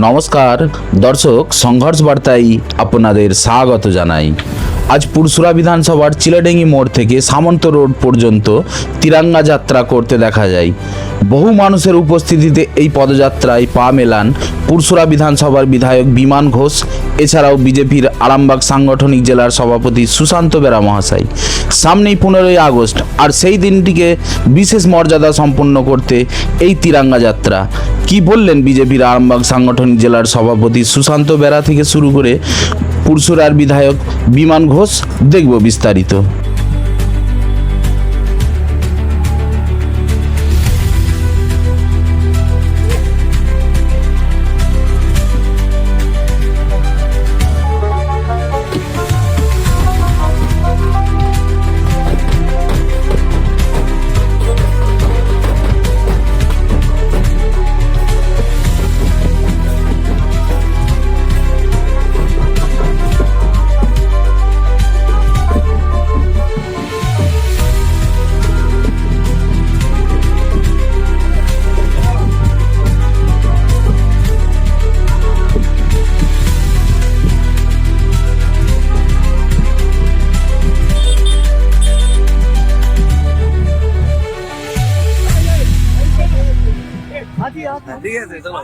নমস্কার দর্শক, সংঘর্ষ বার্তায় আপনাদের স্বাগত জানাই। আজ পুরসুরা বিধানসভার চিলাডেঙ্গি মোড় থেকে সামন্ত রোড পর্যন্ত তিরঙ্গা যাত্রা করতে দেখা যায়। বহু মানুষের উপস্থিতিতে এই পদযাত্রায় পা মেলান পুরসুরা বিধানসভার বিধায়ক বিমান ঘোষ, এছাড়াও বিজেপির আরামবাগ সাংগঠনিক জেলার সভাপতি সুশান্ত বেরা মহাশয়। সামনেই 15ই আগস্ট, আর সেই দিনটিকে বিশেষ মর্যাদা সম্পন্ন করতে এই তিরঙ্গা যাত্রা। কি বললেন বিজেপির আরামবাগ সাংগঠনিক জেলার সভাপতি সুশান্ত বেরা থেকে শুরু করে পুরসুরার বিধায়ক বিমান ঘোষ, দেখব বিস্তারিত। ঠিক আছে, চলো।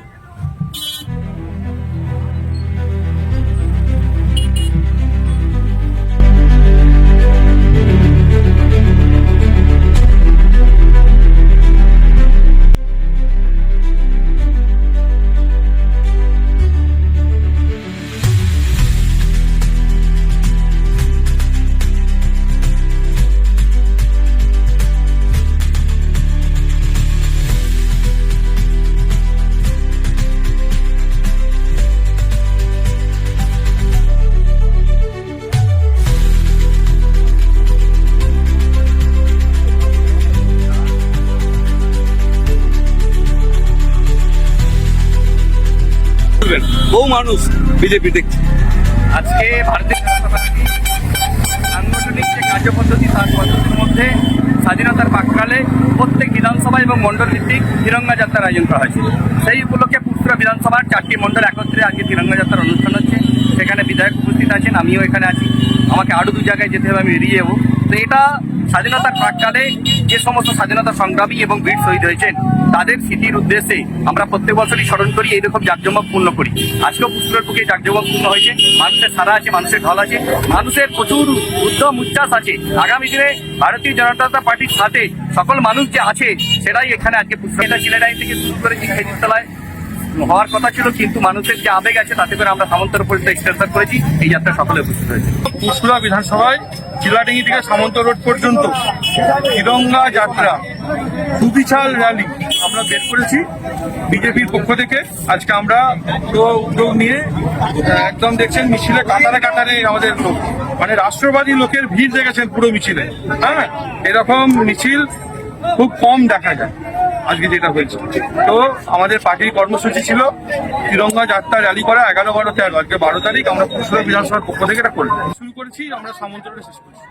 বহু মানুষ বিজেপি দেখছে। আজকে ভারতীয় জনতা পার্টি সাংগঠনিক যে কার্যপদ্ধতি, তার পদ্ধতির মধ্যে স্বাধীনতার প্রাক্কালে প্রত্যেক বিধানসভা এবং মণ্ডল ভিত্তিক তিরঙ্গা যাত্রার আয়োজন করা হয়েছে। সেই উপলক্ষে পুরসুরা বিধানসভার 4টি মণ্ডল একত্রে আজকে তিরঙ্গা যাত্রার অনুষ্ঠান হচ্ছে। সেখানে বিধায়ক উপস্থিত আছেন, আমিও এখানে আছি। আমাকে আরও 2 জায়গায় যেতে হবে, আমি বেরিয়ে যাবো। তো এটা স্বাধীনতার প্রাক্কালে যে সমস্ত স্বাধীনতা সংগ্রামী এবং বীর শহীদ হয়েছেন তাদের স্মৃতির উদ্দেশ্যে আমরা প্রত্যেক বছরই স্মরণ করি, এইরকম জাঁকজমকপূর্ণ করি। আজকেও পুরসুরার বুকে জাঁকজমকপূর্ণ হয়েছে। মানুষের সারা আছে, মানুষের ঢল আছে, মানুষের প্রচুর উদ্যম উচ্ছ্বাস আছে। আগামী দিনে ভারতীয় জনতা পার্টির সাথে সকল মানুষ যে আছে সেটাই এখানে আজকে পুরসুরা চিলাডাঙ্গি থেকে শুরু করেছি, খেজুরতলায় হওয়ার কথা ছিল, কিন্তু মানুষের যে আবেগ আছে তাতে করে আমরা সামন্তর পর্যন্ত এক্সটেনশন করেছি। এই যাত্রা সকলে উপস্থিত হয়েছে। পুরসুরা বিধানসভায় চিলাডাঙ্গি থেকে সামন্ত রোড পর্যন্ত তিরঙ্গা যাত্রা সুবিশাল র্যালি আমরা বের করেছি বিজেপির পক্ষ থেকে। আজকে আমরা উদ্যোগ নিয়ে একদম দেখছেন মিছিলে কাতারে কাতারে আমাদের লোক, মানে রাষ্ট্রবাদী লোকের ভিড় দেখেছেন পুরো মিছিলে। হ্যাঁ, এরকম মিছিল খুব কম দেখা যায়। আজকে যেটা হয়েছে, তো আমাদের পার্টির কর্মসূচি ছিল তিরঙ্গা যাত্রা র্যালি করা 11, 12, 13। আজকে 12 তারিখ আমরা পুরসুরা বিধানসভার পক্ষ থেকে এটা শুরু করেছি। আমরা সামন্ত রোডে শেষ করেছি।